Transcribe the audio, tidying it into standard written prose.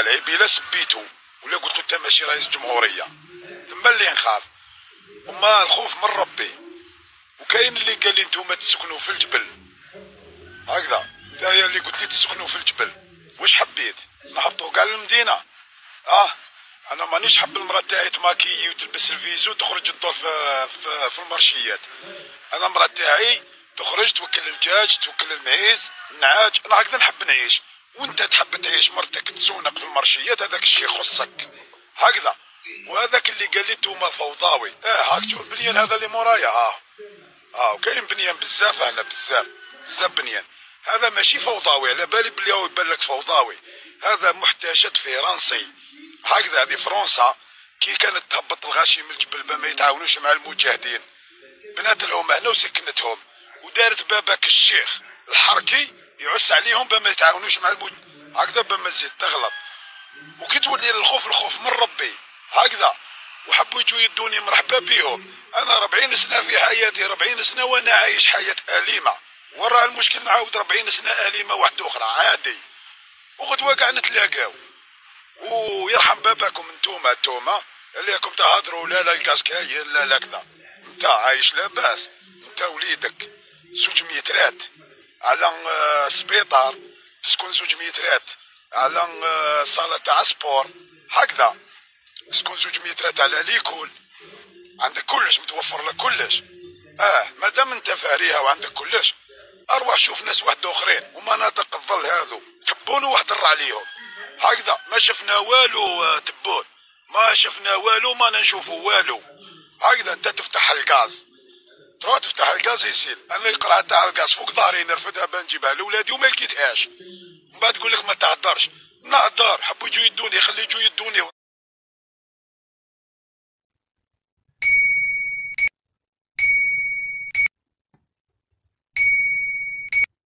ديالي بلا سبيتو ولا قلت له انت ماشي رئيس جمهوريه، تما اللي نخاف. وما الخوف من ربي. وكاين اللي قال لي نتوما تسكنوا في الجبل هكذا، هي اللي قلت لي تسكنوا في الجبل، واش حبيت نهبطوا كاع للمدينه؟ انا مانيش حب المراه تاعي تماكيي وتلبس الفيزو وتخرج تدور في المارشيات. انا المراه تاعي تخرج توكل الدجاج، توكل المعيز، النعاج، انا هكذا نحب نعيش. وانت تحب تعيش مرتك تسونق في المارشيات، هذاك الشيء يخصك هكذا. وهذاك اللي قال لي نتوما فوضاوي، هاك شوف البنيان هذا اللي مورايا، وكاين بنيان بزاف هنا، بزاف بنيان. هذا ماشي فوضاوي، على بالي بلي هو يبان لك فوضاوي، هذا محتشد فرنسي هكذا. هذه فرنسا كي كانت تهبط الغاشي من الجبل ما يتعاونوش مع المجاهدين، بنات لهم هنا وسكنتهم، ودارت باباك الشيخ الحركي يعس عليهم بما يتعاونوش مع هكذا بما تزيد تغلط. وكي تولي الخوف من ربي هكذا، وحبوا يجوا يدوني مرحبا بيهم. انا 40 سنه في حياتي، 40 سنه وانا عايش حياه اليمه، ورا المشكل نعاود 40 سنه اليمه واحده اخرى عادي، وغدوه كاع نتلاقاو. ويرحم باباكم انتوما اللي راكم تهضروا لا الكاس كاين لا كذا. انت عايش لاباس، انت وليدك 2 مترات على سبيطار، تسكن 2 مترات على صاله تاع سبور هكذا، تسكن 2 مترات على ليكول، عندك كلش متوفر لك كلش. مادام انت فاريها وعندك كلش، اروح شوف ناس واحد اخرين ومناطق الظل هذو تبون واحضر عليهم هكذا. ما شفنا والو تبون، ما شفنا والو، ما نشوفوا والو هكذا. انت تفتح الغاز، تروح تفتح الغاز يسيل. انا القرعه تاع الغاز فوق ظهري نرفدها بنجيبها لولادي وما لقيتهاش. من بعد تقول لك ما تهدرش، نهدر. حبوا يجوا يدوني، خلي يجوا يدوني.